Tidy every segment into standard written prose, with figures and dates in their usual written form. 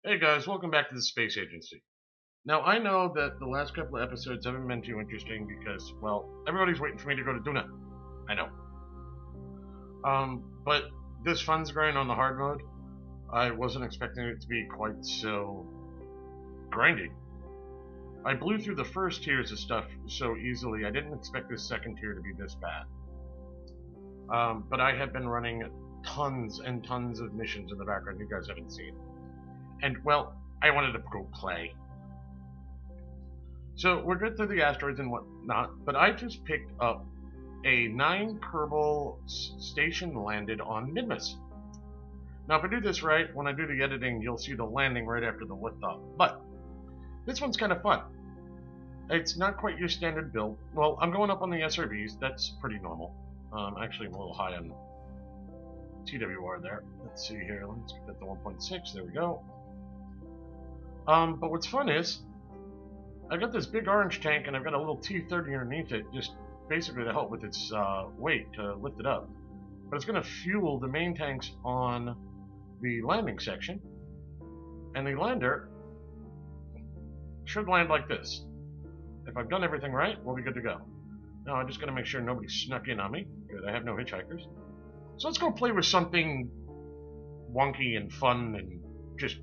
Hey guys, welcome back to the Space Agency. Now, I know that the last couple of episodes haven't been too interesting because, well, everybody's waiting for me to go to Duna. I know. But this fun's grind on the hard mode, I wasn't expecting it to be quite so grindy. I blew through the first tiers of stuff so easily, I didn't expect this second tier to be this bad. But I have been running tons and tons of missions in the background you guys haven't seen. And, well, I wanted to go play. So, we're good through the asteroids and whatnot, but I just picked up a 9 Kerbal station landed on Minmus. Now, if I do this right, when I do the editing, you'll see the landing right after the liftoff. But, this one's kind of fun. It's not quite your standard build. Well, I'm going up on the SRBs, that's pretty normal. Actually, I'm a little high on TWR there. Let's see here, let's get that to 1.6, there we go. But what's fun is, I've got this big orange tank and I've got a little T30 underneath it, just basically to help with its weight to lift it up. But it's going to fuel the main tanks on the landing section, and the lander should land like this. If I've done everything right, we'll be good to go. Now I'm just going to make sure nobody snuck in on me. Good, I have no hitchhikers. So let's go play with something wonky and fun and just,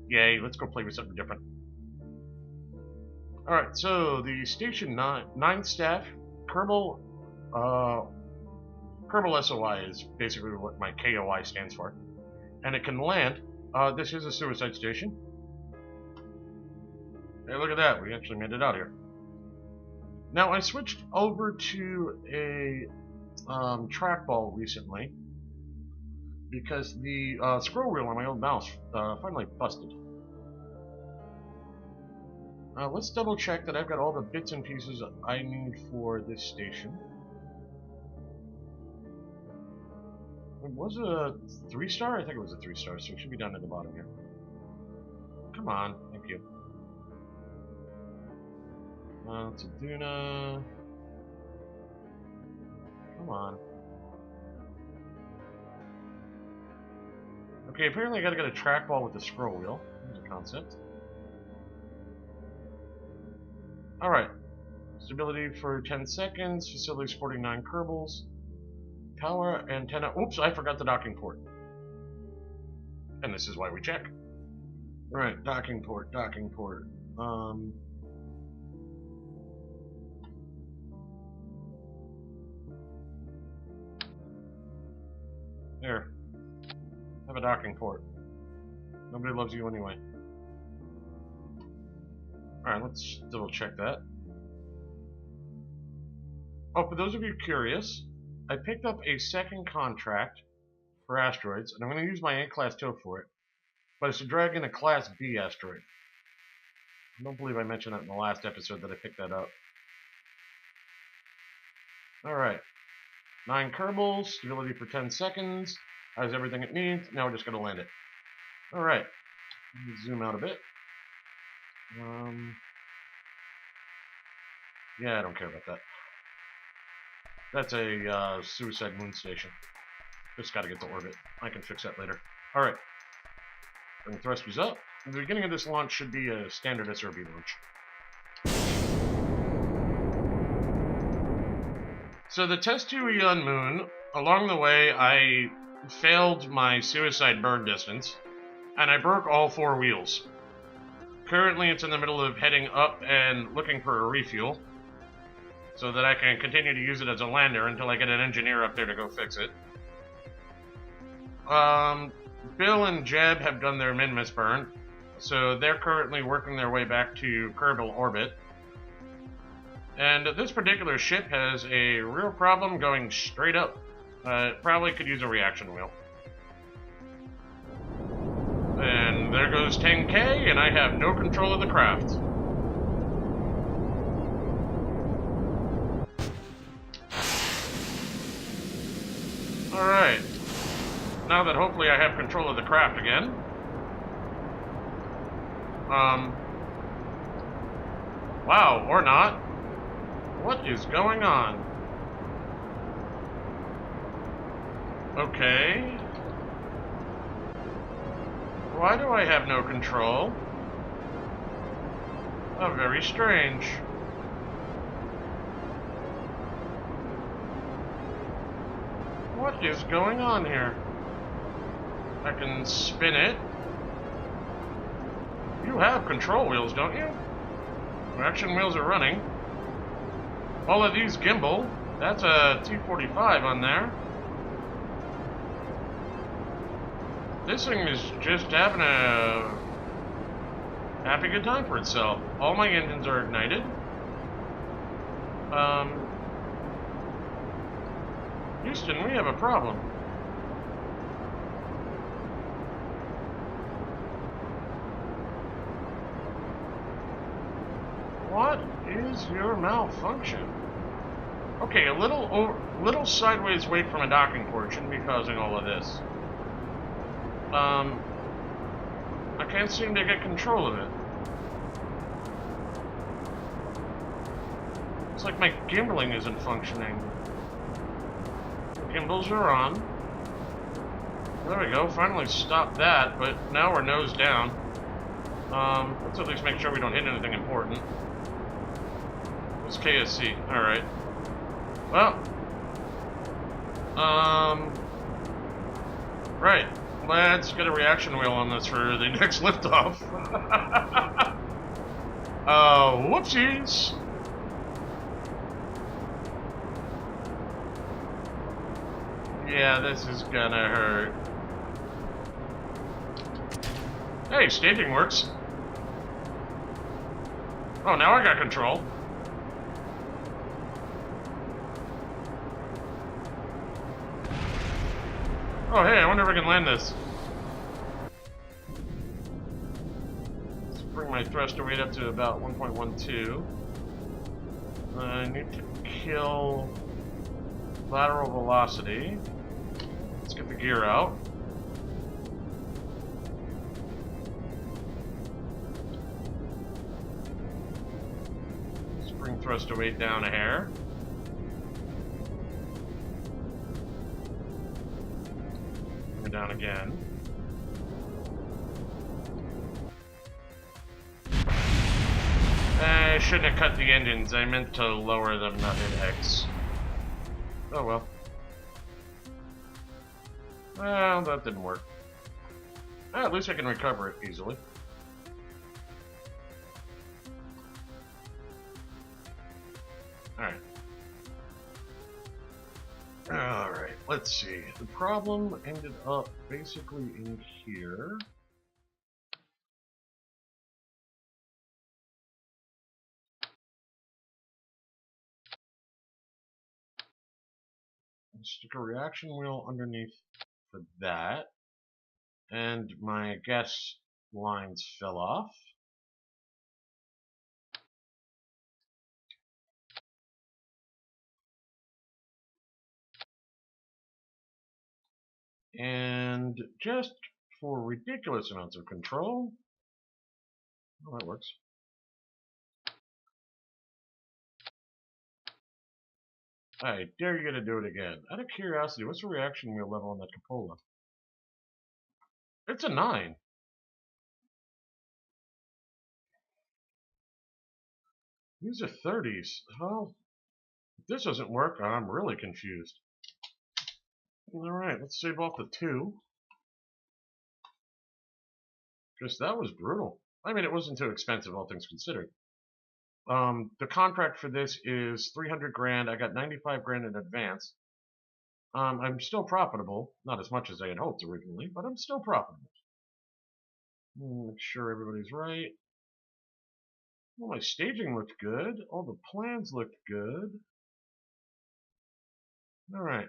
yay, let's go play with something different. Alright, so the Station 9 staff, Kerbal SOI is basically what my KOI stands for. And it can land, this is a suicide station. Hey, look at that, we actually made it out here. Now, I switched over to a trackball recently because the scroll wheel on my old mouse finally busted. Let's double check that I've got all the bits and pieces I need for this station. It was a 3-star? I think it was a 3-star, so it should be down at the bottom here. Come on, thank you. It's a Duna. Come on. Okay, apparently I gotta get a trackball with the scroll wheel. There's a concept. Alright. Stability for 10 seconds. Facility supporting 9 Kerbals. Power antenna. Oops, I forgot the docking port. And this is why we check. Alright, docking port, docking port. There. Have a docking port. Nobody loves you anyway. Alright, let's double check that. Oh, for those of you curious, I picked up a second contract for asteroids, and I'm going to use my A-class tow for it, but it's to drag in a Class B asteroid. I don't believe I mentioned that in the last episode that I picked that up. Alright. 9 Kerbals, stability for 10 seconds, has everything it needs, now we're just going to land it. Alright. Zoom out a bit. Yeah, I don't care about that. That's a suicide moon station. Just gotta get to orbit. I can fix that later. Alright. Bring thrusters up. The beginning of this launch should be a standard SRB launch. So the test 2E on Moon, along the way I failed my suicide burn distance, and I broke all 4 wheels. Currently it's in the middle of heading up and looking for a refuel, so that I can continue to use it as a lander until I get an engineer up there to go fix it. Bill and Jeb have done their Minmus burn, so they're currently working their way back to Kerbal orbit. And this particular ship has a real problem going straight up. It probably could use a reaction wheel. And there goes 10K, and I have no control of the craft. Alright. Now that hopefully I have control of the craft again. Wow, or not. What is going on? Okay. Why do I have no control? Oh, very strange. What is going on here? I can spin it. You have control wheels, don't you? Traction wheels are running. All of these gimbal. That's a T45 on there. This thing is just having a happy good time for itself. All my engines are ignited. Houston, we have a problem. What is your malfunction? Okay, a little sideways weight from a docking port shouldn't be causing all of this. I can't seem to get control of it. It's like my gimbaling isn't functioning. Gimbals are on. There we go, finally stopped that, but now we're nose down. Let's at least make sure we don't hit anything important. It's KSC, alright. Well, right. Let's get a reaction wheel on this for the next liftoff. Whoopsies! Yeah, this is gonna hurt. Hey, staging works. Oh, now I got control. Oh, hey, I wonder if I can land this. Let's bring my thruster weight up to about 1.12. I need to kill lateral velocity. Let's get the gear out. Let's bring thruster weight down a hair. Down again. I shouldn't have cut the engines. I meant to lower them, not hit X. Oh well. Well, that didn't work. Well, at least I can recover it easily. Alright. Alright, let's see. The problem ended up basically in here. Stick a reaction wheel underneath for that. And my gas lines fell off. And just for ridiculous amounts of control, oh, that works. I dare you to do it again. Out of curiosity, what's the reaction wheel level on that cupola? It's a 9. These are 30s. Well, if this doesn't work, I'm really confused. Alright, let's save off the 2. Because that was brutal. I mean, it wasn't too expensive, all things considered. The contract for this is 300 grand. I got 95 grand in advance. I'm still profitable. Not as much as I had hoped originally, but I'm still profitable. Make sure everybody's right. Well, my staging looked good. All the plans looked good. Alright.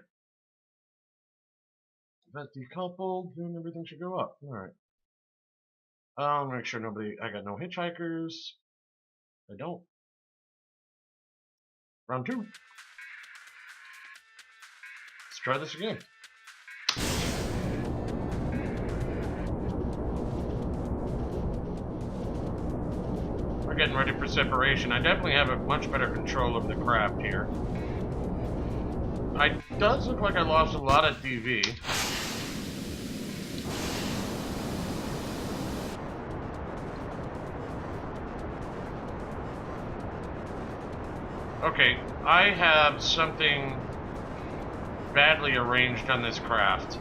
That decoupled, then everything should go up. Alright. I'll make sure I got no hitchhikers. I don't. Round 2. Let's try this again. We're getting ready for separation. I definitely have a much better control of the craft here. It does look like I lost a lot of DV. Okay, I have something badly arranged on this craft.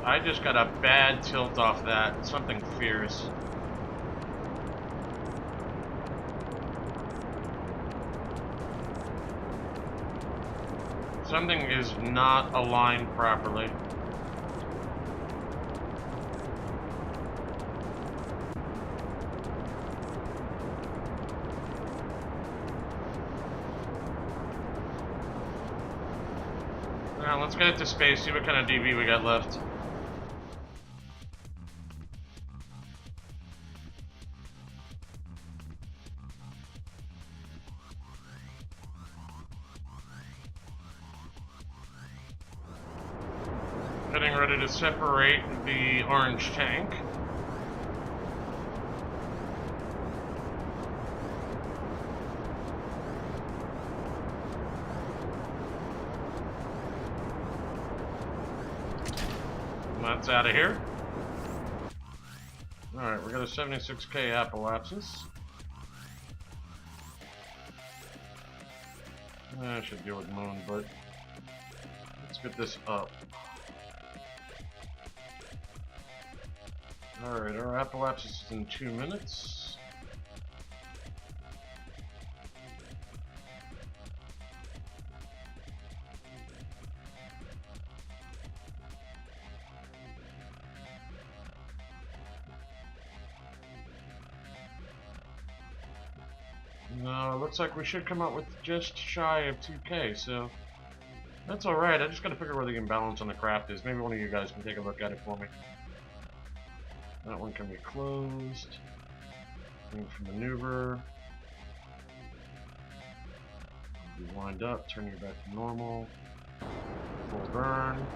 I just got a bad tilt off that. Something fierce. Something is not aligned properly. Now let's get it to space, see what kind of DB we got left. Getting ready to separate the orange tank. That's out of here. Alright, we got a 76k apoapsis. I should deal with moon, but let's get this up. Alright, our apoapsis is in 2 minutes. No, it looks like we should come out with just shy of 2k, so that's alright. I just gotta figure where the imbalance on the craft is. Maybe one of you guys can take a look at it for me. That one can be closed. Thing for maneuver. You wind up, turn you back to normal. Full burn.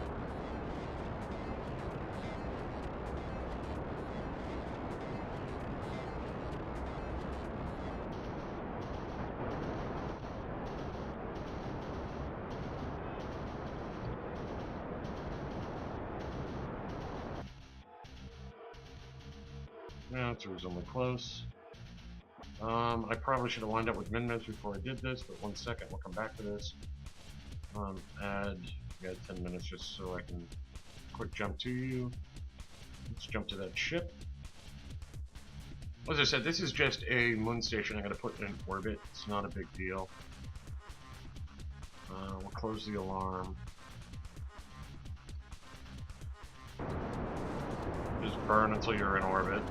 Yeah, it's reasonably close. I probably should have lined up with Minmus before I did this, but 1 second, we'll come back to this. Add, we got 10 minutes just so I can quick jump to you. Let's jump to that ship. As I said, this is just a moon station I'm going to put in orbit. It's not a big deal. We'll close the alarm. Just burn until you're in orbit.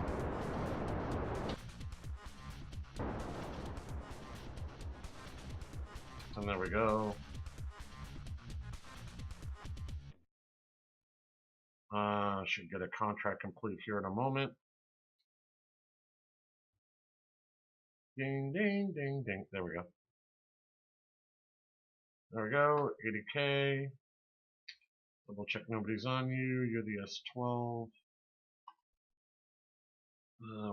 And there we go. Should get a contract complete here in a moment. Ding, ding, ding, ding. There we go. There we go. 80k. Double check nobody's on you. You're the S12.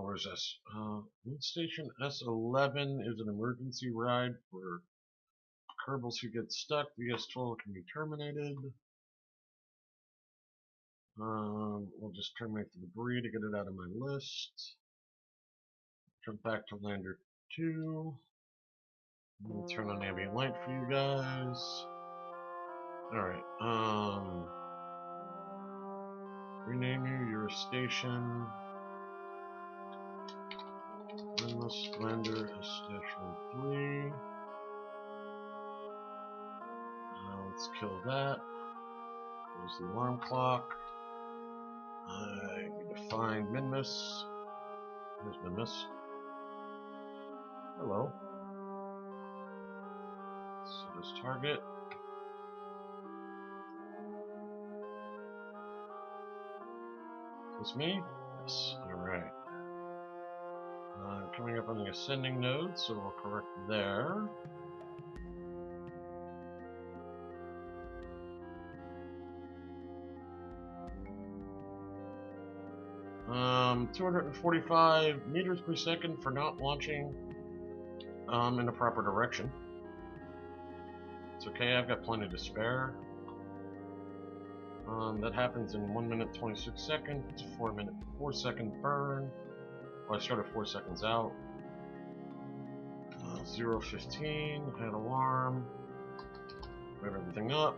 Where's S? Moon Station S11 is an emergency ride for Kerbals who get stuck. The S12 can be terminated. We'll just terminate the debris to get it out of my list. Jump back to lander 2. We'll turn on ambient light for you guys. Alright, rename you, you're a station. Minmus lander is station 3. Let's kill that. There's the alarm clock. I need to find Minmus. Here's Minmus. Hello. So this target. Is this me? Yes. Alright. Coming up on the ascending node, so we'll correct there. Um, 245 meters per second for not launching in the proper direction. It's okay, I've got plenty to spare. That happens in 1 minute 26 seconds. It's a 4 second burn. Well, I started 4 seconds out. 0:15, add alarm, rev everything up.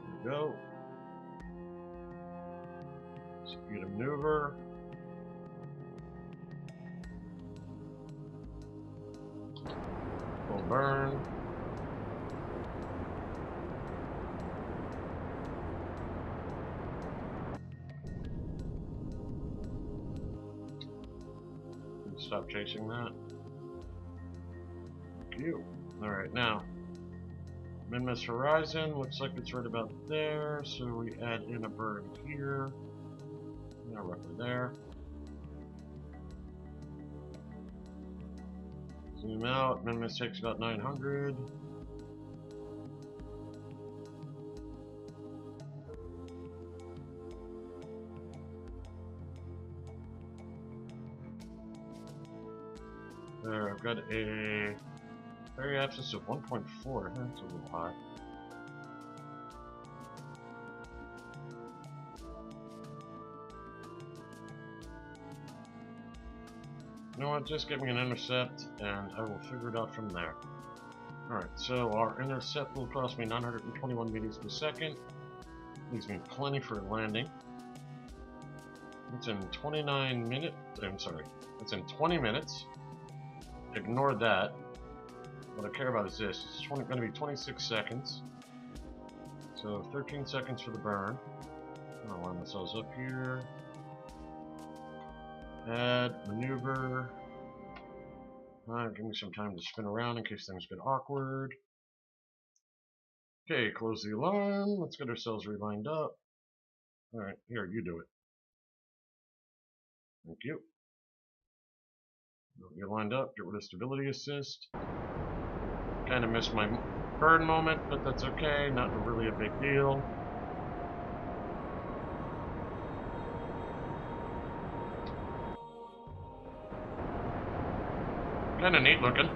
There we go. Speed of maneuver. Full burn. Stop chasing that. Thank you. Alright, now. Minmus horizon, looks like it's right about there, so we add in a burn here. Now roughly there. Zoom out, Minmus takes about 900. There, I've got a very abscess of 1.4. That's a little high. You know what, just give me an intercept and I will figure it out from there. Alright, so our intercept will cost me 921 meters per second. Leaves me plenty for landing. It's in 29 minutes. I'm sorry, it's in 20 minutes. Ignore that. What I care about is this. It's going to be 26 seconds. So 13 seconds for the burn. I'll line ourselves up here. Add, maneuver. Give me some time to spin around in case things get awkward. Okay, close the alarm. Let's get ourselves relined up. Alright, here, you do it. Thank you. Get lined up, get rid of stability assist. Kind of missed my burn moment, but that's okay, not really a big deal. Kind of neat looking.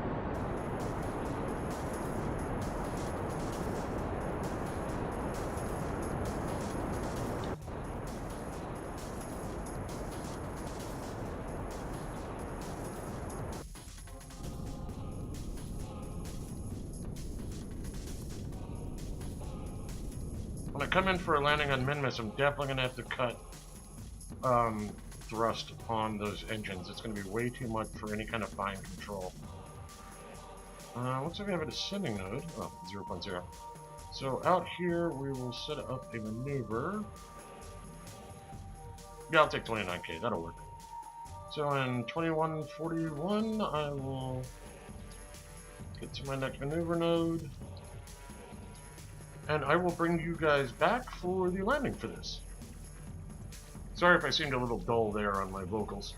When I come in for a landing on Minmus, I'm definitely going to have to cut thrust on those engines. It's going to be way too much for any kind of fine control. Looks like we have a descending node. Oh, 0.0. So out here, we will set up a maneuver. Yeah, I'll take 29k. That'll work. So in 2141, I will get to my next maneuver node. And I will bring you guys back for the landing for this. Sorry if I seemed a little dull there on my vocals.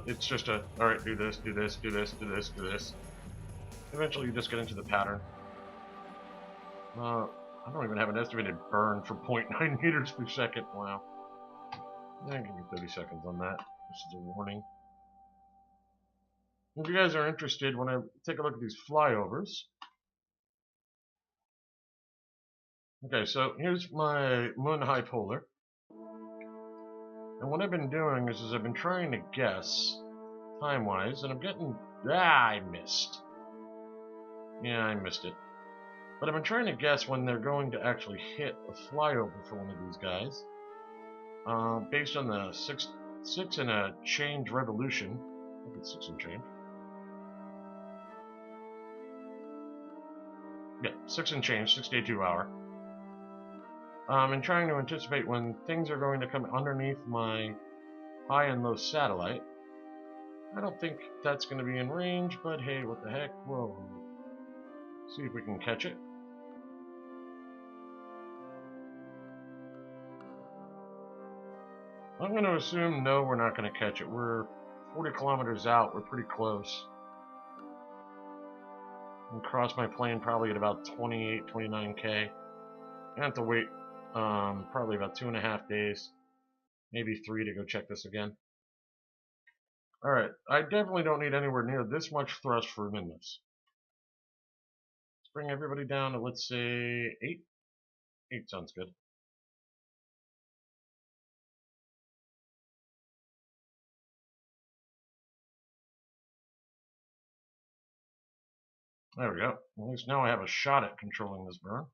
It's just a, alright, do this, do this, do this, do this, do this. Eventually you just get into the pattern. I don't even have an estimated burn for 0.9 meters per second. Wow. Yeah, give me 30 seconds on that. This is a warning. If you guys are interested, when I take a look at these flyovers. Okay, so here's my moon high polar. And what I've been doing is I've been trying to guess time-wise, and I'm getting... I missed. Yeah, I missed it. But I've been trying to guess when they're going to actually hit a flyover for one of these guys. Based on the six and a change revolution. I think it's 6 and change. Yeah, 6 and change, 6 day 2 hour. And trying to anticipate when things are going to come underneath my high and low satellite. I don't think that's going to be in range, but hey, what the heck, we'll see if we can catch it. I'm going to assume no, we're not going to catch it. We're 40 kilometers out, we're pretty close. I'll cross my plane probably at about 28, 29k. I have to wait probably about 2.5 days, maybe 3 to go check this again. Alright, I definitely don't need anywhere near this much thrust for Minmus. Let's bring everybody down to, let's say, 8. 8 sounds good. There we go. At least now I have a shot at controlling this burn.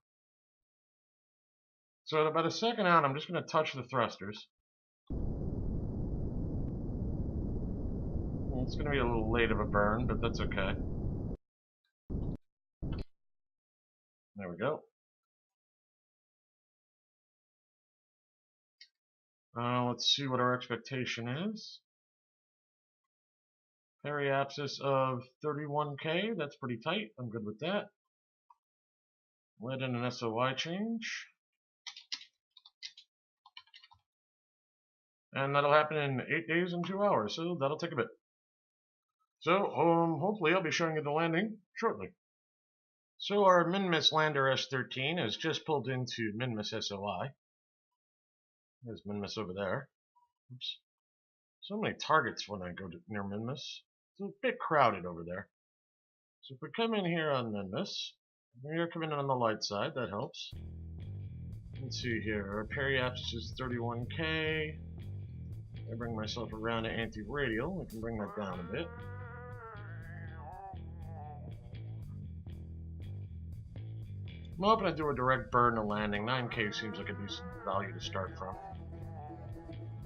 So at about a second out, I'm just going to touch the thrusters. It's going to be a little late of a burn, but that's okay. There we go. Let's see what our expectation is. Periapsis of 31K, that's pretty tight. I'm good with that. Let in an SOI change. And that'll happen in 8 days and 2 hours, so that'll take a bit. So, hopefully I'll be showing you the landing shortly. So our Minmus lander S13 has just pulled into Minmus SOI. There's Minmus over there. Oops. So many targets when I go near Minmus. It's a bit crowded over there. So if we come in here on Minmus, we're coming in on the light side, that helps. Let's see here, our periapsis is 31K. I bring myself around to anti-radial, I can bring that down a bit. I'm hoping to do a direct burn to landing. 9K seems like a decent value to start from.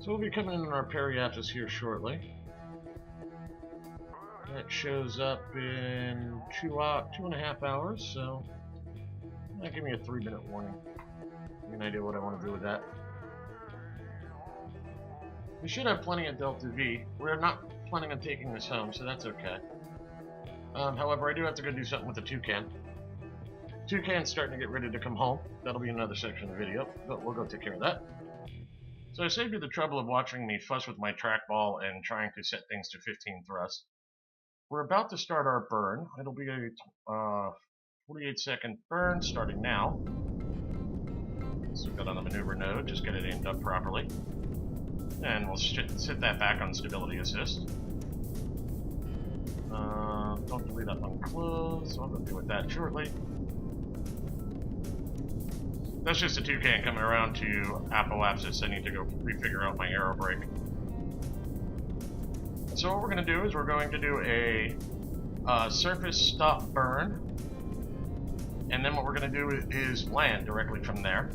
So we'll be coming in on our periapsis here shortly. That shows up in 2.5 hours, so that give me a 3-minute warning. Give me an idea what I want to do with that. We should have plenty of Delta V. We're not planning on taking this home, so that's okay. However, I do have to go do something with the Toucan. Toucan's starting to get ready to come home. That'll be another section of the video, but we'll go take care of that. So I saved you the trouble of watching me fuss with my trackball and trying to set things to 15 thrusts. We're about to start our burn. It'll be a 48-second burn starting now. So got on the maneuver node, just get it aimed up properly. And we'll sit that back on stability assist. Don't delete that one close, so I'll go deal with that shortly. That's just a Toucan coming around to apoapsis. I need to go refigure out my aero brake. So what we're going to do is we're going to do a surface stop burn. And then what we're going to do is land directly from there.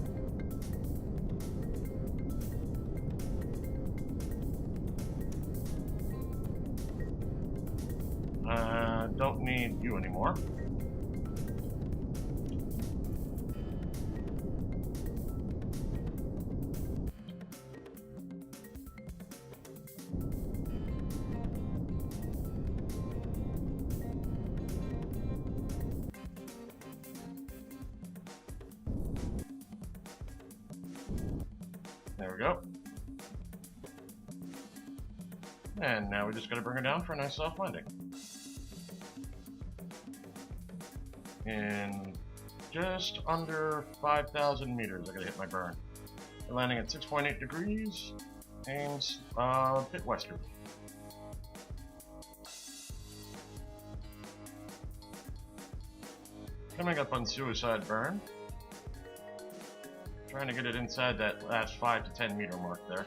Don't need you anymore. There we go. And now we just got to bring her down for a nice soft landing. In just under 5,000 meters, I gotta hit my burn. We're landing at 6.8 degrees, aims a bit western. Coming up on suicide burn. Trying to get it inside that last 5 to 10 meter mark there.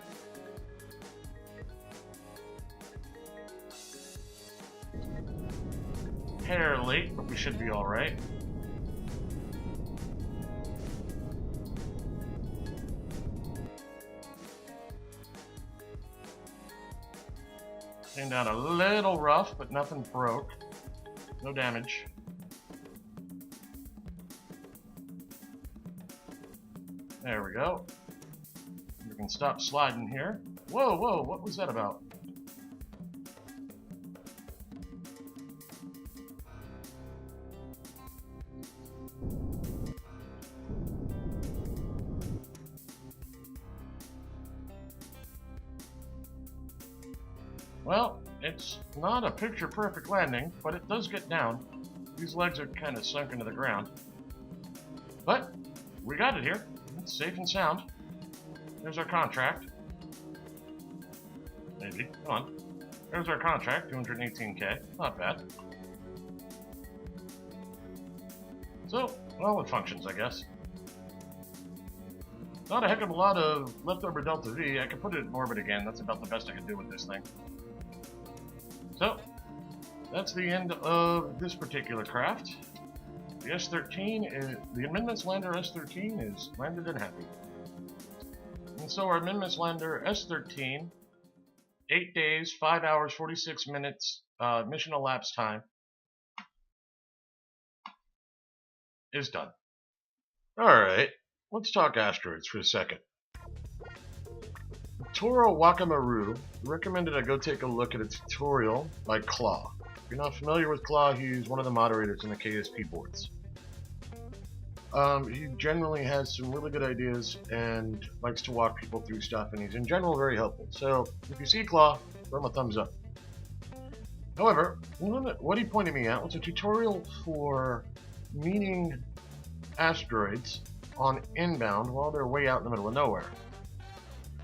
Hair late, but we should be alright. Came down a little rough, but nothing broke. No damage. There we go. We can stop sliding here. Whoa, whoa, what was that about? Well, it's not a picture-perfect landing, but it does get down. These legs are kind of sunk into the ground. But we got it here. It's safe and sound. There's our contract. Maybe. Come on. There's our contract, 218K. Not bad. So, well, it functions, I guess. Not a heck of a lot of leftover Delta V. I could put it in orbit again. That's about the best I can do with this thing. So, that's the end of this particular craft. the S13 is the Minmus lander S13 is landed and happy. And so our Minmus lander S13, 8 days, 5 hours, 46 minutes mission elapsed time is done. Alright, let's talk asteroids for a second. Toro Wakamaru recommended I go take a look at a tutorial by Claw. If you're not familiar with Claw, he's one of the moderators in the KSP boards. He generally has some really good ideas and likes to walk people through stuff, and he's in general very helpful. So if you see Claw, throw him a thumbs up. However, what he pointed me at was a tutorial for meeting asteroids on inbound while they're way out in the middle of nowhere.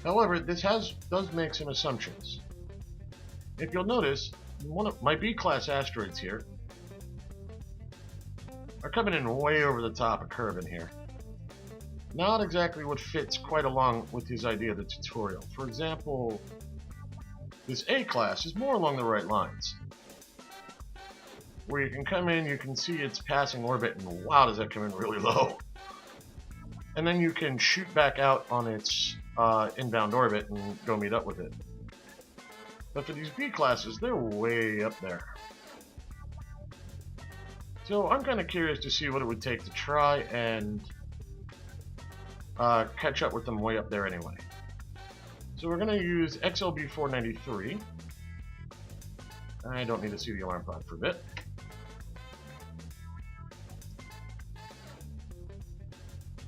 However, this does make some assumptions. If you'll notice, one of my B-class asteroids here are coming in way over the top of Kerbin here. Not exactly what fits quite along with his idea of the tutorial. For example, this A-class is more along the right lines. Where you can come in, you can see its passing orbit, and wow, does that come in really low. And then you can shoot back out on its inbound orbit and go meet up with it. But for these B-classes, they're way up there. So I'm kind of curious to see what it would take to try and catch up with them way up there anyway. So we're going to use XLB 493. I don't need to see the alarm clock for a bit.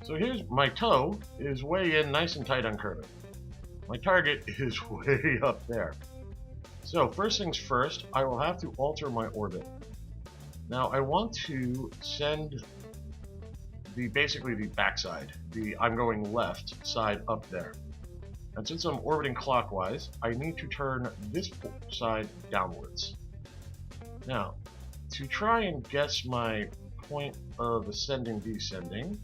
So here's my toe is way in nice and tight on Kerbin. My target is way up there. So first things first, I will have to alter my orbit. Now I want to send basically the backside, I'm going left side up there. And since I'm orbiting clockwise, I need to turn this side downwards. Now, to try and guess my point of ascending, descending,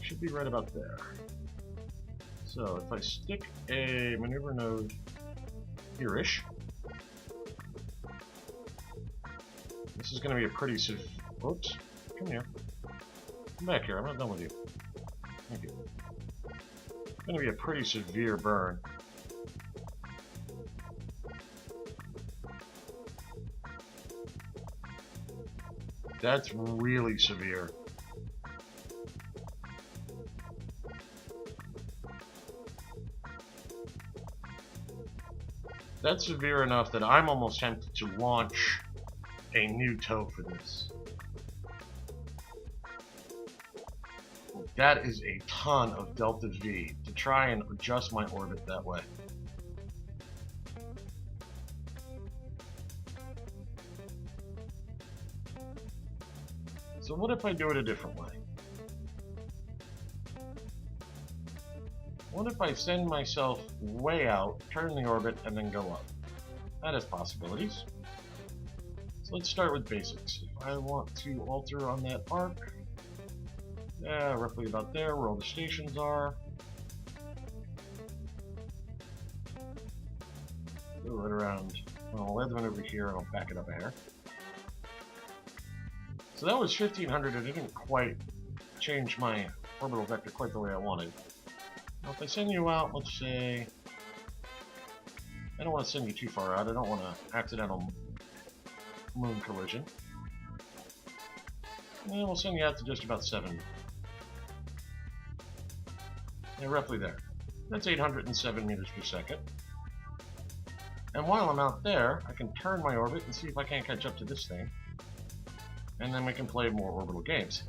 should be right about there. So if I stick a maneuver node here-ish, this is going to be a pretty oops, come here. Come back here, I'm not done with you. Thank you. It's going to be a pretty severe burn. That's really severe. That's severe enough that I'm almost tempted to launch a new toe for this. That is a ton of delta V to try and adjust my orbit that way. So what if I do it a different way? What if I send myself way out, turn the orbit, and then go up? That has possibilities. So let's start with basics. If I want to alter on that arc, yeah, roughly about there, where all the stations are. Go right around, I'll let them over here and I'll back it up a hair. So that was 1500, and it didn't quite change my orbital vector quite the way I wanted. Now if I send you out, let's say, I don't want to send you too far out, I don't want an accidental moon collision. And we'll send you out to just about 7. Yeah, roughly there. That's 807 meters per second. And while I'm out there, I can turn my orbit and see if I can't catch up to this thing. And then we can play more orbital games.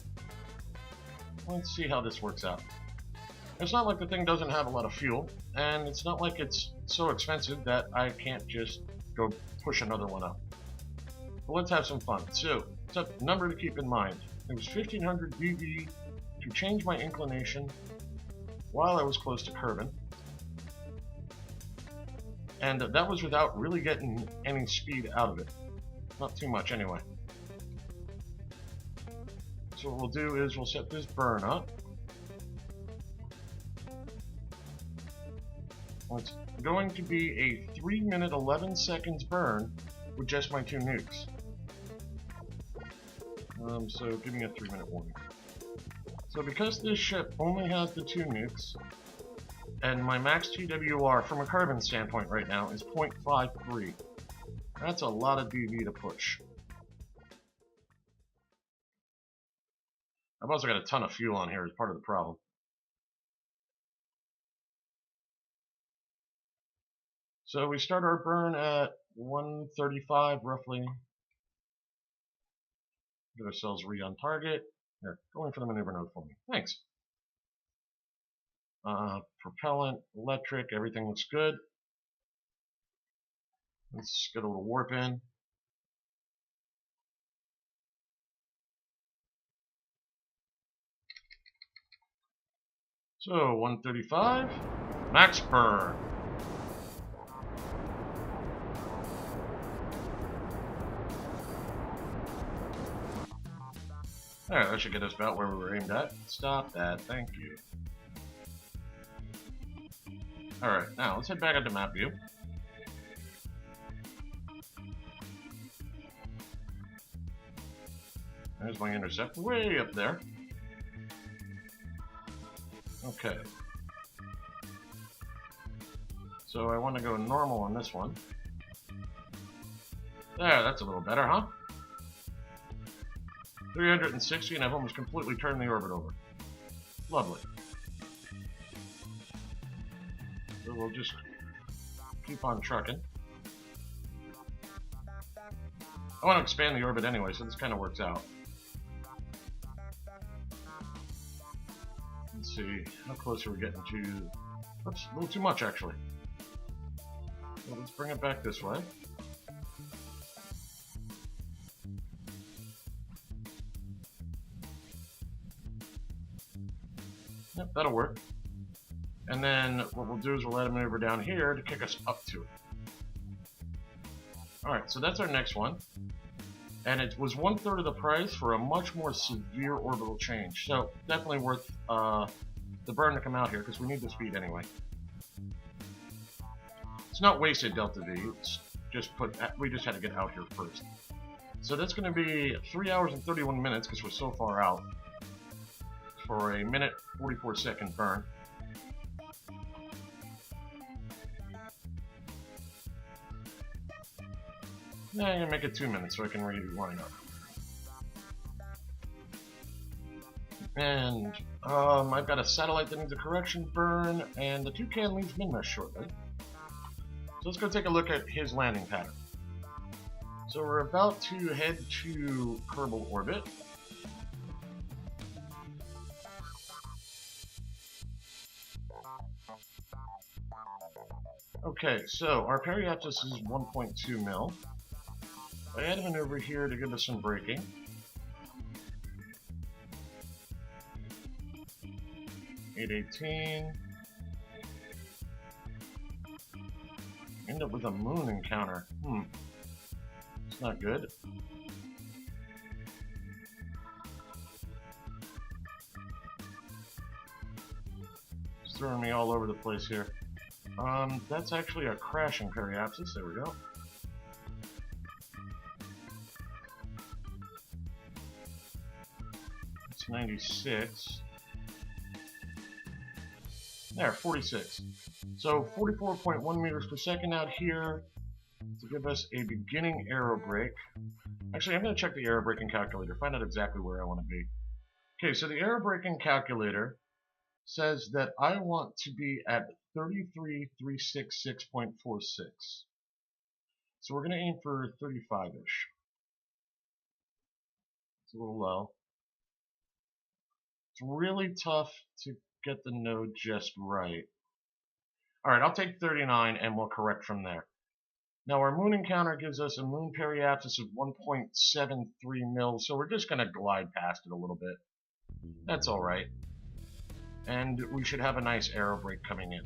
Let's see how this works out. It's not like the thing doesn't have a lot of fuel, and it's not like it's so expensive that I can't just go push another one up. But let's have some fun. So, it's a number to keep in mind. It was 1500 VV to change my inclination while I was close to Kerbin. And that was without really getting any speed out of it. Not too much anyway. So what we'll do is we'll set this burn up. Well, it's going to be a 3 minute 11 seconds burn with just my 2 nukes. So give me a 3-minute warning. So because this ship only has the 2 nukes, and my max TWR from a carbon standpoint right now is 0.53. That's a lot of DV to push. I've also got a ton of fuel on here as part of the problem. So we start our burn at 135 roughly. Get ourselves re on target. Here, going for the maneuver node for me. Thanks. Propellant, electric, everything looks good. Let's get a little warp in. So 135, max burn. Alright, that should get us about where we were aimed at. Stop that, thank you. Alright, now let's head back into map view. There's my intercept, way up there. Okay. So I want to go normal on this one. There, that's a little better, huh? 360 and I've almost completely turned the orbit over. Lovely. So we'll just keep on trucking. I want to expand the orbit anyway, so this kind of works out. Let's see, how close are we getting to... That's a little too much, actually. So let's bring it back this way. Yep, that'll work. And then what we'll do is we'll let it maneuver down here to kick us up to it. Alright, so that's our next one. And it was 1/3 of the price for a much more severe orbital change. So definitely worth the burn to come out here because we need the speed anyway. It's not wasted Delta V. It's just we just had to get out here first. So that's going to be 3 hours and 31 minutes because we're so far out for a 1minute 44-second burn. Yeah, I'm gonna make it 2 minutes so I can rewind up. And I've got a satellite that needs a correction burn, and the Toucan leaves Minmus shortly. So let's go take a look at his landing pattern. So we're about to head to Kerbal orbit. Okay, so our periapsis is 1.2 mil. I add a maneuver here to give us some braking. $818. End up with a moon encounter. It's not good. It's throwing me all over the place here. That's actually a crashing periapsis. There we go. It's 96. There, 46. So 44.1 meters per second out here to give us a beginning aero brake. Actually, I'm going to check the aero braking calculator, find out exactly where I want to be. Okay, so the aero braking calculator says that I want to be at 33,366.46. So we're going to aim for 35-ish. It's a little low. It's really tough to get the node just right. Alright, I'll take 39 and we'll correct from there. Now our moon encounter gives us a moon periapsis of 1.73 mils, so we're just going to glide past it a little bit. That's alright. And we should have a nice aero brake coming in.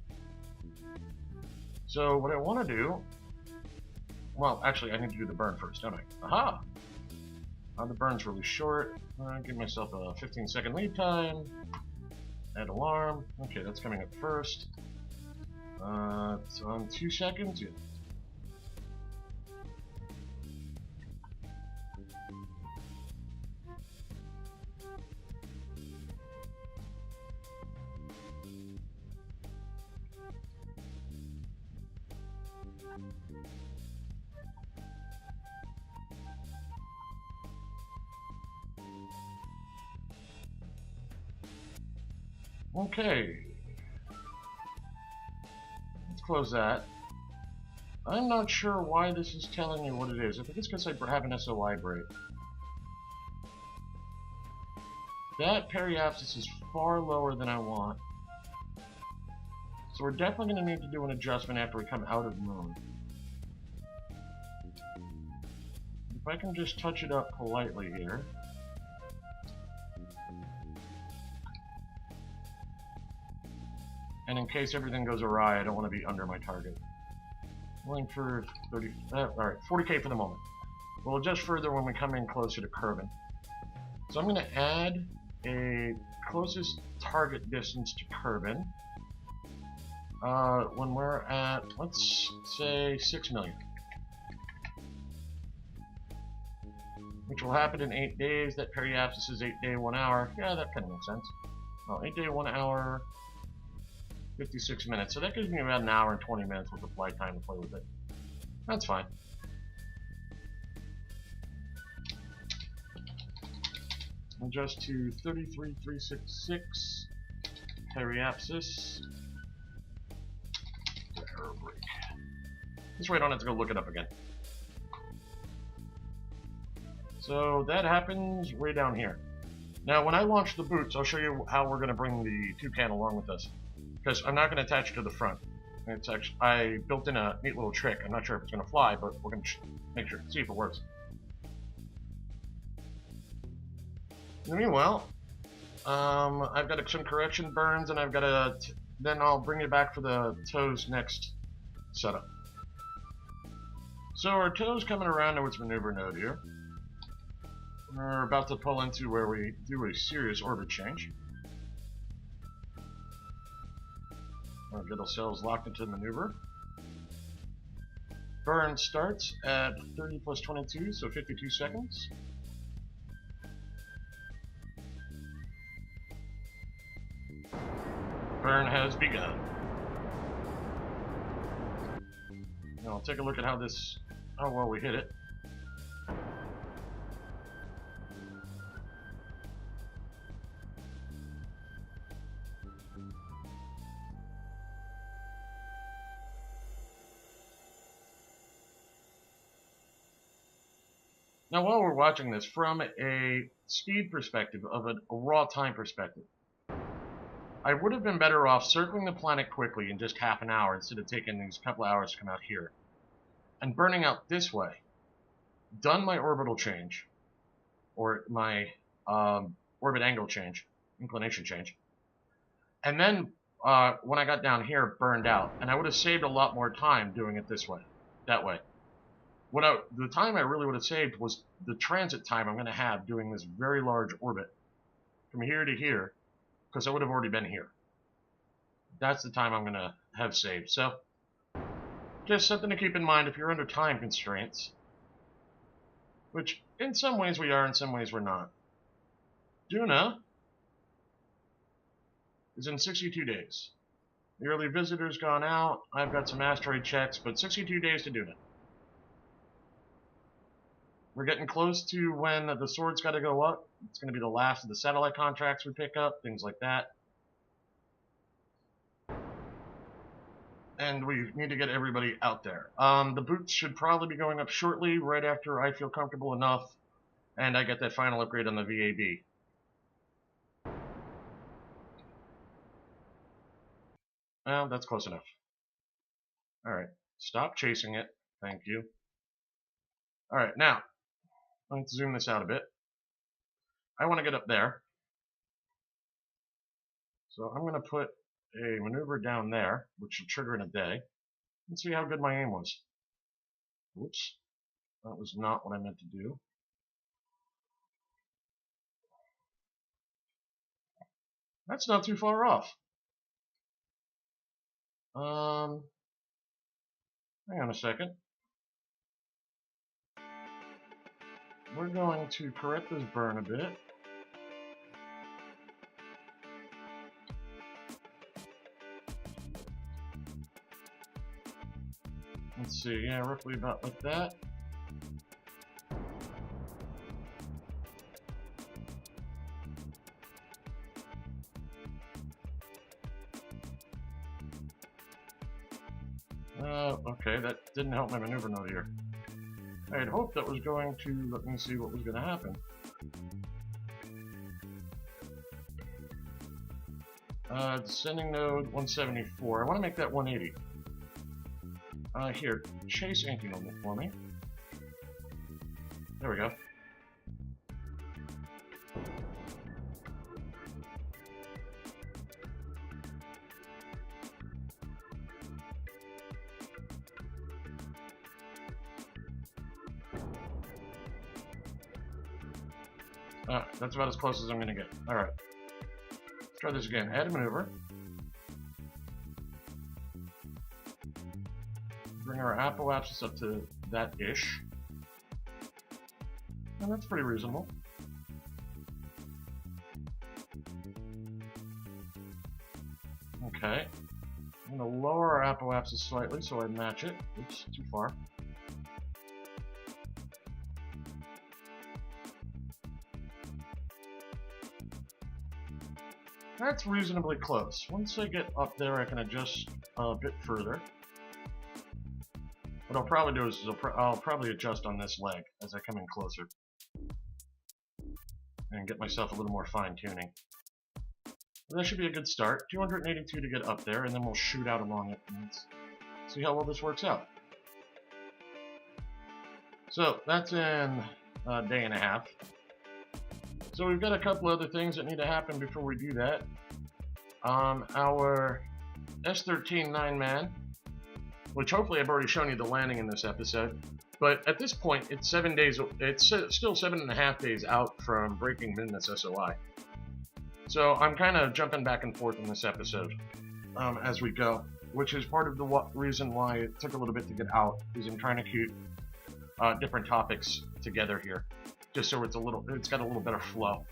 So what I want to do... Well, actually I need to do the burn first, don't I? Aha! The burn's really short. Give myself a 15-second lead time. Add alarm. Okay, that's coming up first. It's on 2 seconds. Yeah. Okay. Let's close that. I'm not sure why this is telling me what it is. I think it's because I have an SOI break. That periapsis is far lower than I want. So we're definitely going to need to do an adjustment after we come out of moon. If I can just touch it up politely here. And in case everything goes awry, I don't want to be under my target. Going for 30, alright, 40k for the moment. We'll adjust further when we come in closer to Kerbin. So I'm going to add a closest target distance to Kerbin. When we're at, let's say, 6 million. Which will happen in 8 days. That periapsis is 8 day, 1 hour. Yeah, that kind of makes sense. Well, 8 day, 1 hour, 56 minutes. So that gives me about an hour and 20 minutes worth of flight time to play with it. That's fine. Adjust to 33,366. Periapsis. Error break. This way I don't have to go look it up again. So that happens way down here. Now when I launch the boots, I'll show you how we're going to bring the Toucan along with us. Because I'm not going to attach it to the front. It's actually, I built in a neat little trick. I'm not sure if it's going to fly, but we're going to make sure, see if it works. Meanwhile, I've got some correction burns, and I've got to. Then I'll bring it back for the toes next setup. So our toes coming around to its maneuver node here. We're about to pull into where we do a serious orbit change. We'll get ourselves locked into maneuver. Burn starts at 30 plus 22, so 52 seconds. Burn has begun. Now I'll take a look at how well we hit it. Now while we're watching this, from a speed perspective, of a raw time perspective, I would have been better off circling the planet quickly in just half an hour instead of taking these couple hours to come out here. And burning out this way. Done my orbital change, or my orbit angle change, inclination change. And then when I got down here, burned out. And I would have saved a lot more time doing it this way, that way. The time I really would have saved was the transit time I'm going to have doing this very large orbit from here to here, because I would have already been here. That's the time I'm going to have saved. So, just something to keep in mind if you're under time constraints, which in some ways we are, in some ways we're not. Duna is in 62 days. The early visitor's gone out. I've got some asteroid checks, but 62 days to Duna. We're getting close to when the sword's got to go up. It's going to be the last of the satellite contracts we pick up, things like that. And we need to get everybody out there. The boots should probably be going up shortly, right after I feel comfortable enough, and I get that final upgrade on the VAB. Well, that's close enough. Alright, stop chasing it. Thank you. Alright, now, let's zoom this out a bit. I want to get up there. So I'm going to put a maneuver down there, which should trigger in a day. Let's see how good my aim was. Whoops. That was not what I meant to do. That's not too far off. Hang on a second. We're going to correct this burn a bit. Let's see, yeah, roughly about like that. Okay, that didn't help my maneuver node here. I had hoped that was going to let me see what was going to happen. Descending node 174. I want to make that 180. Here, chase anti-normal for me. There we go. That's about as close as I'm going to get. Alright. Let's try this again. Add a maneuver. Bring our apoapsis up to that-ish. And that's pretty reasonable. Okay. I'm going to lower our apoapsis slightly so I match it. Oops, too far. That's reasonably close. Once I get up there, I can adjust a bit further. What I'll probably do is I'll probably adjust on this leg as I come in closer. And get myself a little more fine-tuning. That should be a good start. 282 to get up there, and then we'll shoot out along it and see how well this works out. So, that's in a day and a half. So we've got a couple other things that need to happen before we do that. Our S13 9-man, which hopefully I've already shown you the landing in this episode, but at this point it's 7 days. It's still 7.5 days out from breaking Minmus SOI. So I'm kind of jumping back and forth in this episode as we go, which is part of the reason why it took a little bit to get out, is I'm trying to keep different topics together here, just so it's got a little better flow.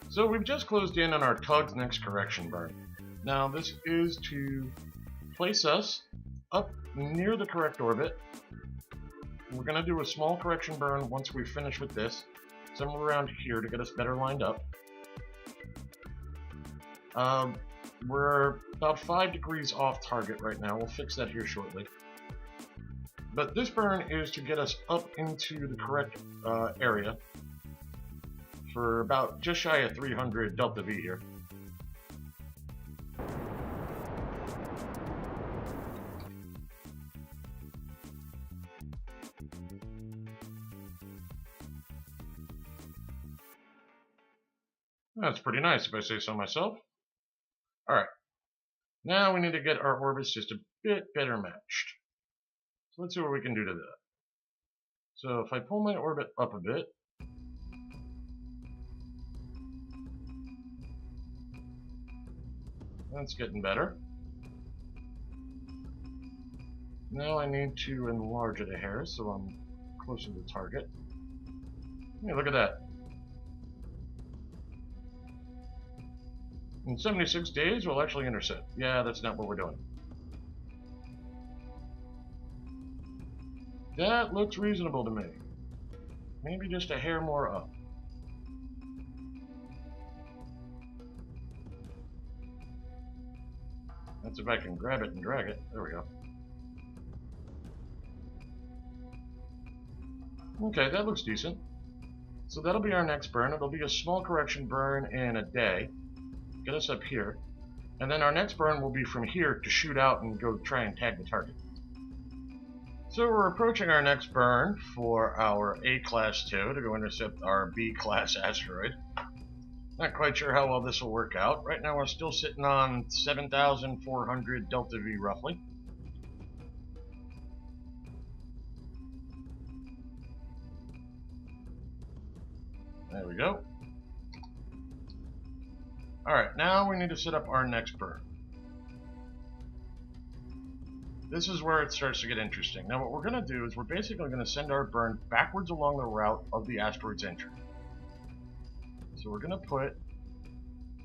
So we've just closed in on our Tug's next correction burn. Now this is to place us up near the correct orbit. We're going to do a small correction burn once we finish with this, somewhere around here to get us better lined up. We're about 5 degrees off target right now. We'll fix that here shortly. But this burn is to get us up into the correct area for about just shy of 300 delta V here. That's pretty nice if I say so myself. Alright, now we need to get our orbits just a bit better matched. So let's see what we can do to that. So if I pull my orbit up a bit, that's getting better. Now I need to enlarge it a hair so I'm closer to the target. Hey, look at that. In 76 days, we'll actually intercept. Yeah, that's not what we're doing. That looks reasonable to me. Maybe just a hair more up. That's if I can grab it and drag it. There we go. Okay, that looks decent. So that'll be our next burn. It'll be a small correction burn in a day. Get us up here. And then our next burn will be from here to shoot out and go try and tag the target. So we're approaching our next burn for our A-class 2 to go intercept our B-class asteroid. Not quite sure how well this will work out. Right now we're still sitting on 7,400 delta V roughly. There we go. Alright, now we need to set up our next burn. This is where it starts to get interesting. Now what we're going to do is we're basically going to send our burn backwards along the route of the asteroid's entry. So we're going to put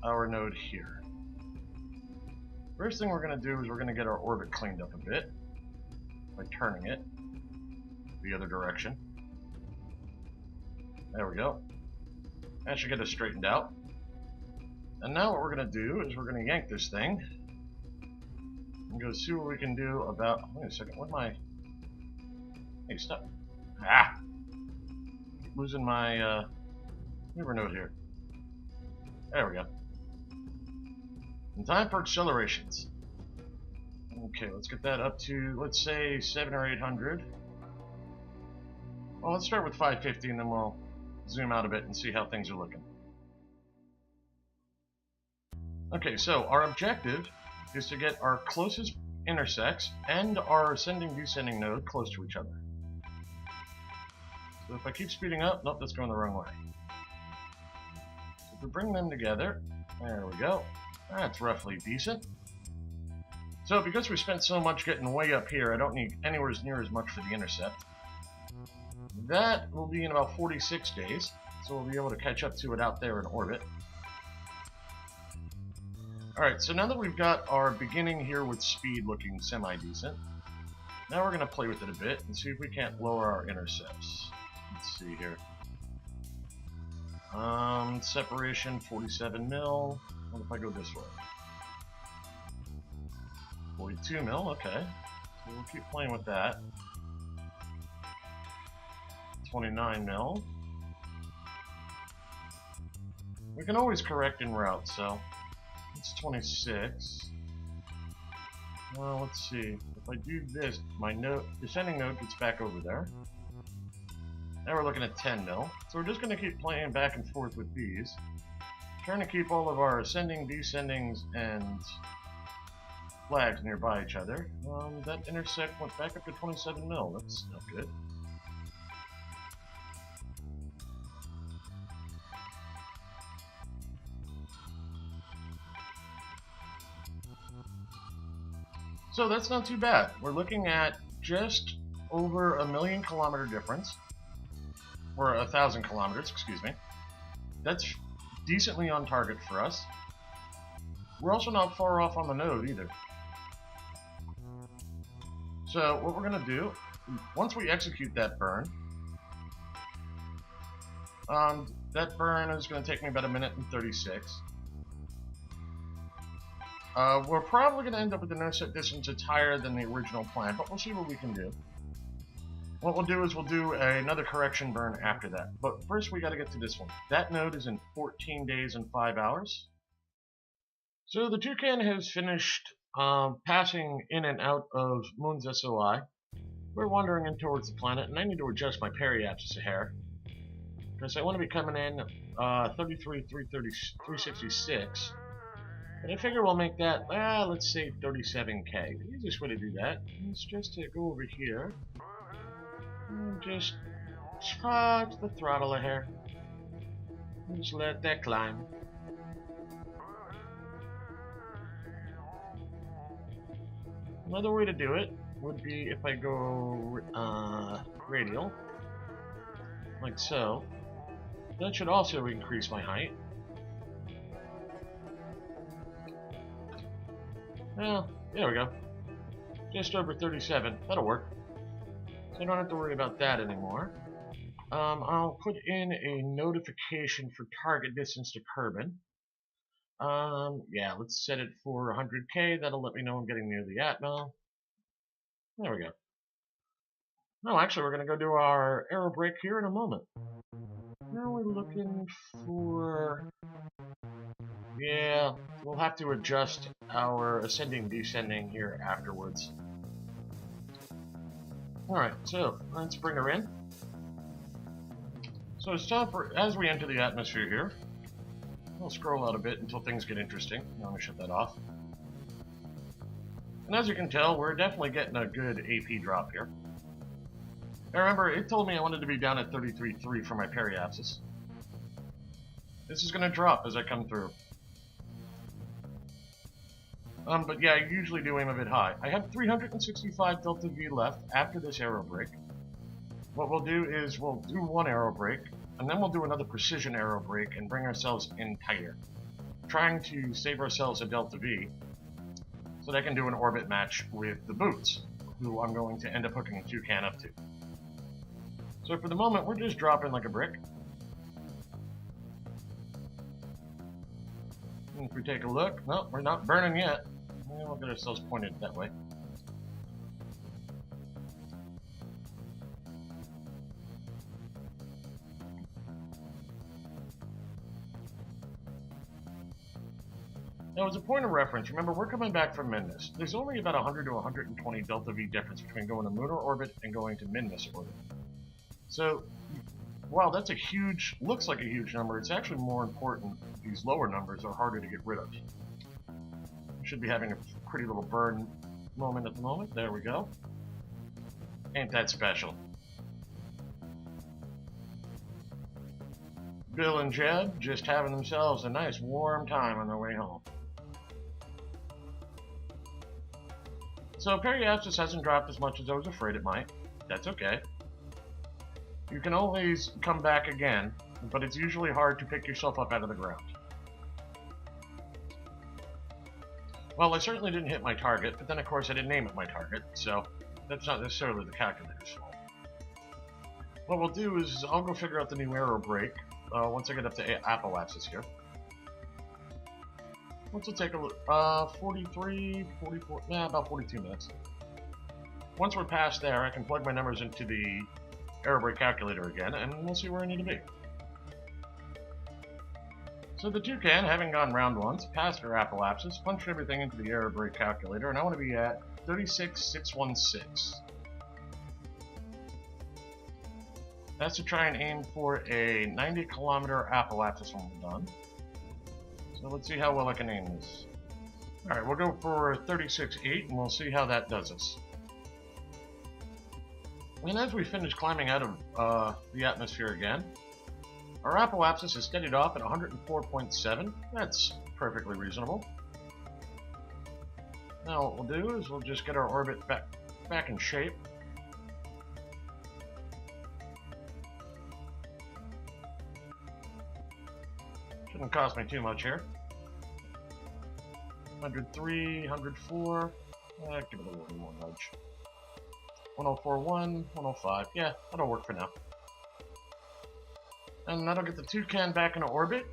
our node here. First thing we're going to do is we're going to get our orbit cleaned up a bit by turning it the other direction. There we go. That should get us straightened out. And now what we're going to do is we're going to yank this thing and go see what we can do about. Wait a second. What am I? Hey, stop! Ah, keep losing my maneuver node here. There we go. In time for accelerations. Okay, let's get that up to, let's say, 700 or 800. Well, let's start with 550 and then we'll zoom out a bit and see how things are looking. Okay, so our objective is to get our closest intersects and our ascending-descending node close to each other. So if I keep speeding up, nope, that's going the wrong way. So if we bring them together, there we go. That's roughly decent. So because we spent so much getting way up here, I don't need anywhere near as much for the intercept. That will be in about 46 days, so we'll be able to catch up to it out there in orbit. Alright, so now that we've got our beginning here with speed looking semi-decent, now we're going to play with it a bit and see if we can't lower our intercepts. Let's see here. Separation 47 mil. What if I go this way? 42 mil, okay. So we'll keep playing with that. 29 mil. We can always correct en route, so it's 26. Well, let's see. If I do this, my descending node gets back over there. Now we're looking at 10 mil. So we're just going to keep playing back and forth with these. Trying to keep all of our ascending, descendings, and flags nearby each other. That intersect went back up to 27 mil. That's not good. So that's not too bad. We're looking at just over 1,000,000 kilometer difference. Or 1,000 kilometers, excuse me. That's decently on target for us. We're also not far off on the node either. So what we're going to do, once we execute that burn, that burn is going to take me about 1 minute and 36. We're probably going to end up with an intercept distance that's higher than the original plan, but we'll see what we can do. What we'll do is we'll do another correction burn after that. But first we got to get to this one. That node is in 14 days and 5 hours. So the Toucan has finished passing in and out of Moon's SOI. We're wandering in towards the planet, and I need to adjust my periapsis a hair. Because I want to be coming in 366. And I figure we'll make that, let's say 37K. The easiest way to do that is just to go over here and just charge the throttle a hair. And just let that climb. Another way to do it would be if I go radial, like so. That should also increase my height. Well, there we go. Just over 37. That'll work. So I don't have to worry about that anymore. I'll put in a notification for target distance to Kerbin. Yeah, let's set it for 100K. That'll let me know I'm getting near the Atmo. There we go. No, actually, we're going to go do our aero brake here in a moment. Now we're looking for... Yeah, we'll have to adjust our ascending descending here afterwards. Alright, so let's bring her in. So it's time for, as we enter the atmosphere here, we'll scroll out a bit until things get interesting. Now I'm going to shut that off. And as you can tell, we're definitely getting a good AP drop here. Now remember, it told me I wanted to be down at 33.3 for my periapsis. This is going to drop as I come through. But yeah, I usually do aim a bit high. I have 365 delta V left after this aero brake. What we'll do is we'll do one aero brake, and then we'll do another precision aero brake and bring ourselves in tighter, trying to save ourselves a delta V so that I can do an orbit match with the boots, who I'm going to end up hooking a Toucan up to. So for the moment, we're just dropping like a brick. And if we take a look, no, we're not burning yet. And we'll get ourselves pointed that way. Now, as a point of reference, remember, we're coming back from Minmus. There's only about 100 to 120 delta V difference between going to lunar orbit and going to Minmus orbit. So, while that's a huge, looks like a huge number, it's actually more important. These lower numbers are harder to get rid of. We should be having a pretty little burn moment at the moment. There we go. Ain't that special. Bill and Jeb just having themselves a nice warm time on their way home. So Periapsis hasn't dropped as much as I was afraid it might. That's okay. You can always come back again, but it's usually hard to pick yourself up out of the ground. Well, I certainly didn't hit my target, but then of course I didn't aim at my target, so that's not necessarily the calculator's fault. What we'll do is I'll go figure out the new aero brake once I get up to apoapsis here. Which will take a look, 43, 44, about 42 minutes. Once we're past there, I can plug my numbers into the aero brake calculator again, and we'll see where I need to be. So the Toucan, having gone round once, passed her apoapsis, punched everything into the aero brake calculator, and I want to be at 36,616. That's to try and aim for a 90-kilometer apoapsis when we're done. So let's see how well I can aim this. Alright, we'll go for 36.8 and we'll see how that does us. And as we finish climbing out of the atmosphere again, our apoapsis is steadied off at 104.7. That's perfectly reasonable. Now what we'll do is we'll just get our orbit back in shape. Shouldn't cost me too much here. 103, 104. Give it a little more nudge. 104.1, 105. Yeah, that'll work for now. And that'll get the Toucan back into orbit.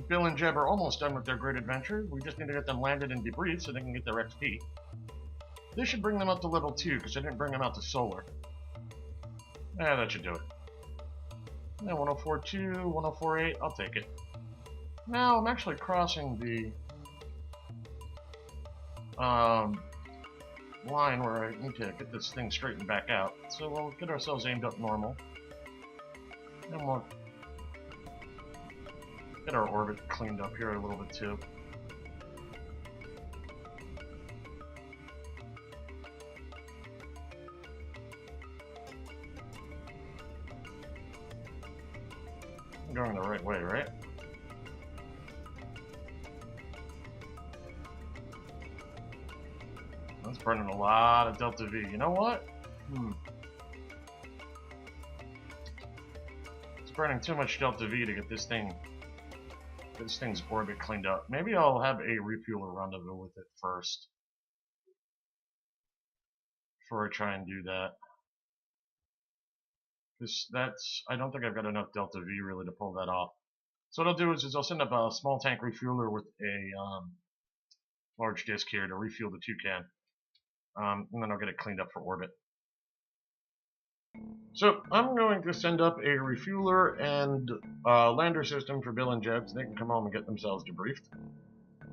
Bill and Jeb are almost done with their great adventure. We just need to get them landed and debriefed so they can get their XP. This should bring them up to level 2 because I didn't bring them out to solar. Yeah, that should do it. Yeah, 104.2, 104.8. I'll take it. Now I'm actually crossing the line where I need to get this thing straightened back out. So we'll get ourselves aimed up normal. And we'll get our orbit cleaned up here a little bit too. I'm going the right way, right? That's burning a lot of delta V. You know what? It's burning too much delta V to get this thing's orbit cleaned up. Maybe I'll have a refueler rendezvous with it first before I try and do that. Because I don't think I've got enough delta V really to pull that off. So what I'll do is I'll send up a small tank refueler with a large disc here to refuel the Toucan. And then I'll get it cleaned up for orbit. So I'm going to send up a refueler and lander system for Bill and Jeb so they can come home and get themselves debriefed.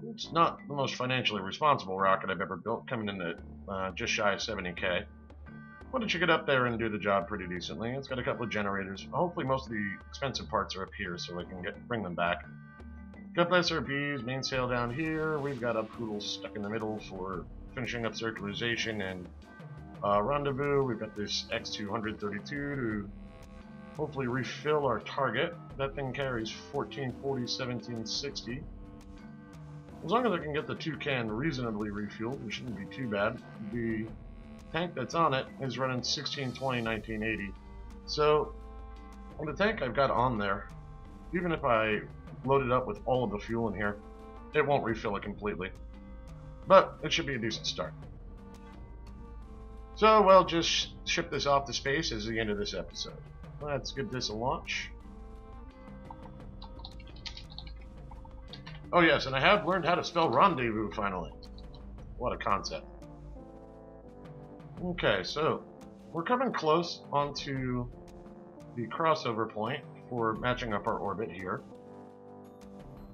It's not the most financially responsible rocket I've ever built, coming in at just shy of 70K. But it should get up there and do the job pretty decently. It's got a couple of generators. Hopefully most of the expensive parts are up here so I can bring them back. Couple SRBs, mainsail down here. We've got a poodle stuck in the middle for finishing up circularization and rendezvous. We've got this X232 to hopefully refill our target. That thing carries 1440, 1760. As long as I can get the Toucan reasonably refueled, it shouldn't be too bad. The tank that's on it is running 1620, 1980. So, on the tank I've got on there, even if I load it up with all of the fuel in here, it won't refill it completely. But it should be a decent start. So we'll just ship this off to space as the end of this episode. Let's give this a launch. Oh yes, and I have learned how to spell rendezvous finally. What a concept. Okay, so we're coming close onto the crossover point for matching up our orbit here.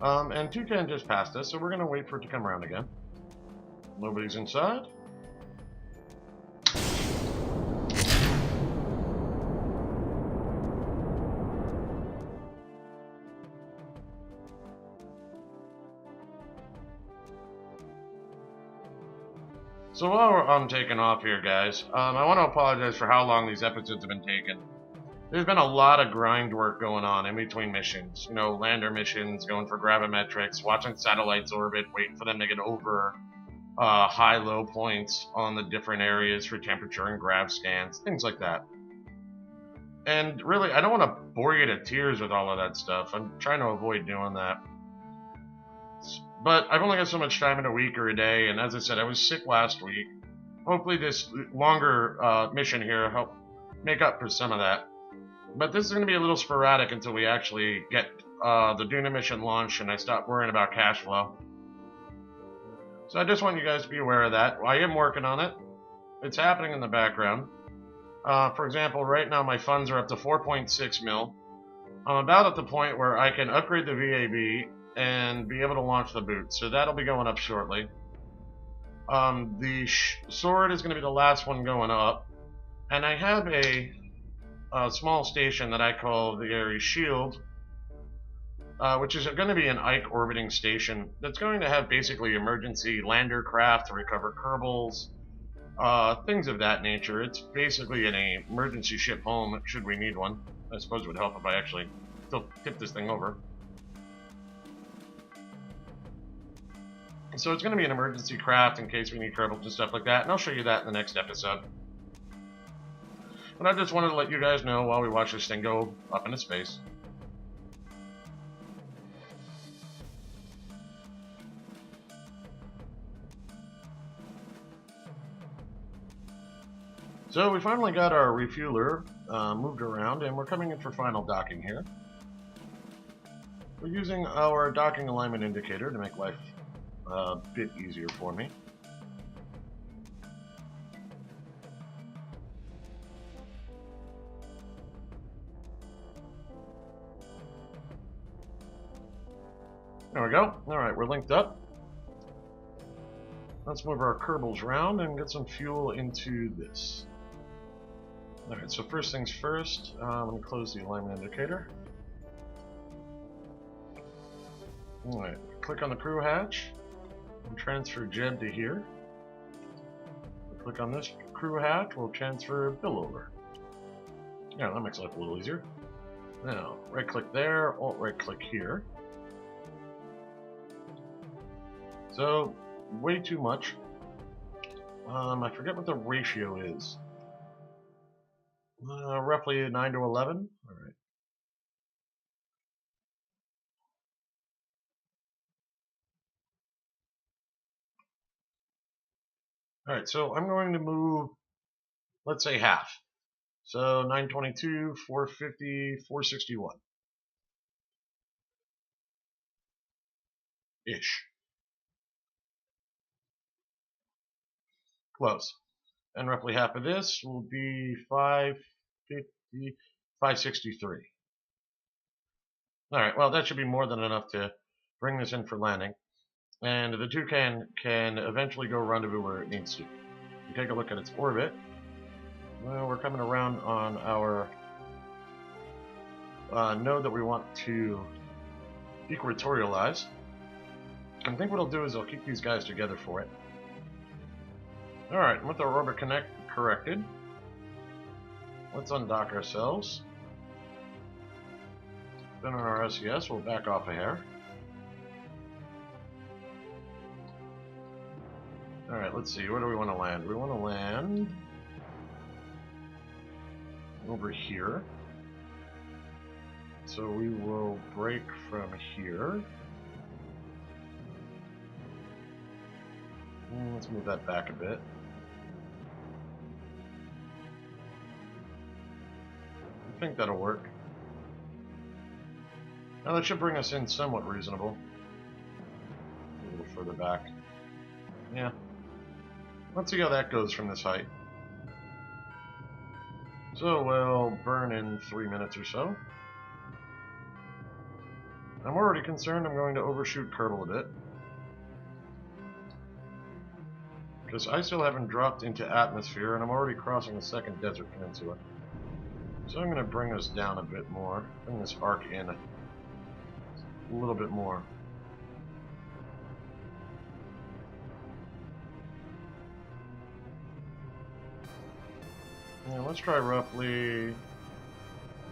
And Toucan just passed us, so we're going to wait for it to come around again. Nobody's inside. So while I'm taking off here, guys, I want to apologize for how long these episodes have been taking. There's been a lot of grind work going on in between missions. You know, lander missions, going for gravimetrics, watching satellites orbit, waiting for them to get over high-low points on the different areas for temperature and grav scans, things like that. And really, I don't want to bore you to tears with all of that stuff. I'm trying to avoid doing that. But I've only got so much time in a week or a day, and as I said, I was sick last week. Hopefully this longer mission here will help make up for some of that. But this is going to be a little sporadic until we actually get the Duna mission launched and I stop worrying about cash flow. So I just want you guys to be aware of that. I am working on it. It's happening in the background. For example, right now my funds are up to 4.6 mil. I'm about at the point where I can upgrade the VAB and be able to launch the boot. So that'll be going up shortly. The sword is going to be the last one going up. And I have a small station that I call the Ares Shield, which is going to be an Ike orbiting station that's going to have basically emergency lander craft to recover Kerbals, things of that nature. It's basically an emergency ship home should we need one. I suppose it would help if I actually still tip this thing over. So it's going to be an emergency craft in case we need Kerbals and stuff like that, and I'll show you that in the next episode. But I just wanted to let you guys know while we watch this thing go up into space. So we finally got our refueler moved around, and we're coming in for final docking here. We're using our docking alignment indicator to make life a bit easier for me. There we go. Alright, we're linked up. Let's move our Kerbals around and get some fuel into this. Alright, so first things first, I'm going to close the alignment indicator. Alright, click on the crew hatch and transfer Jeb to here. Click on this crew hatch, we'll transfer Bill over. Yeah, that makes life a little easier. Now, right click there, alt right click here. So, way too much. I forget what the ratio is. Roughly 9 to 11. All right. All right, so I'm going to move, let's say half. So 922, 450, 461. Ish. Close. And roughly half of this will be 550, 563. All right, well, that should be more than enough to bring this in for landing. And the Toucan can eventually go rendezvous where it needs to. You take a look at its orbit. Well, we're coming around on our node that we want to equatorialize. I think what I'll do is I'll keep these guys together for it. Alright, with our orbit corrected, let's undock ourselves. Then on our SES, we'll back off a hair. Alright, let's see, where do we want to land? We want to land over here. So we will break from here. Let's move that back a bit. I think that'll work. Now that should bring us in somewhat reasonable. A little further back. Yeah. Let's see how that goes from this height. So we'll burn in 3 minutes or so. I'm already concerned I'm going to overshoot Kerbal a bit, because I still haven't dropped into atmosphere and I'm already crossing the second desert peninsula. So I'm going to bring this down a bit more, bring this arc in a little bit more. Yeah, let's try roughly,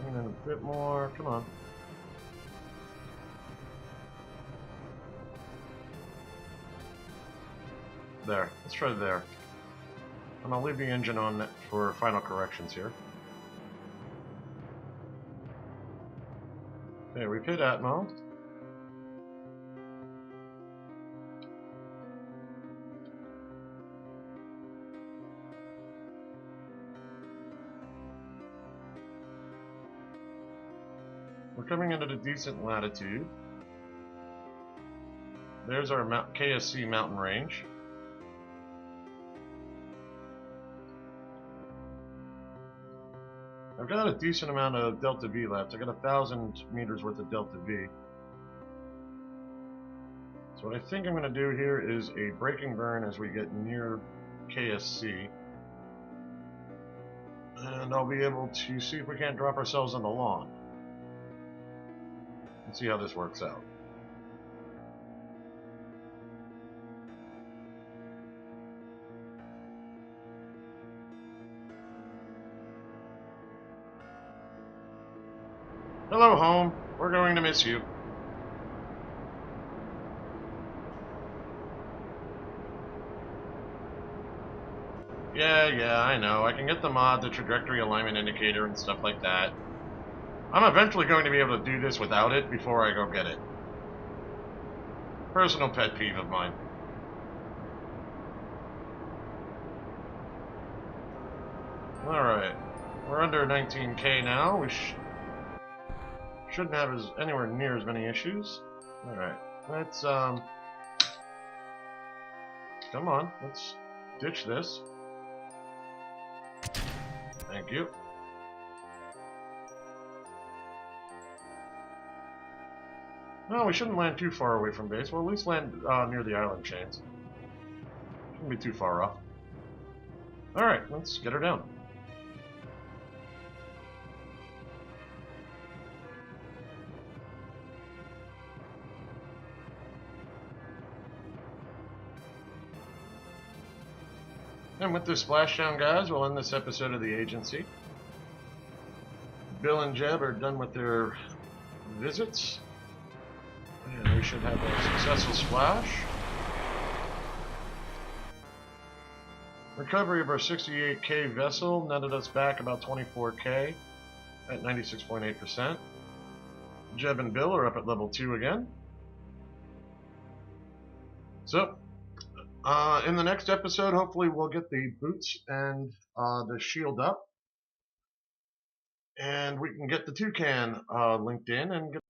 bring in a bit more, come on. There, let's try there. And I'll leave the engine on for final corrections here. Okay, we've hit Atmo. We're coming into a decent latitude. There's our KSC mountain range. I've got a decent amount of delta V left. I got 1,000 meters worth of delta V. So what I think I'm going to do here is a braking burn as we get near KSC. And I'll be able to see if we can't drop ourselves on the lawn. And see how this works out. Hello, home. We're going to miss you. Yeah, I know. I can get the mod, the trajectory alignment indicator, and stuff like that. I'm eventually going to be able to do this without it before I go get it. Personal pet peeve of mine. Alright. We're under 19K now. We shouldn't have anywhere near as many issues. Alright. Let's, come on. Let's ditch this. Thank you. No, we shouldn't land too far away from base. We'll at least land near the island chains. Shouldn't be too far off. Alright, let's get her down. And with this splashdown, guys, we'll end this episode of the agency. Bill and Jeb are done with their visits. And we should have a successful splash. Recovery of our 68K vessel netted us back about 24K at 96.8%. Jeb and Bill are up at level 2 again. So, in the next episode, hopefully we'll get the boots and the shield up. And we can get the Toucan linked in and get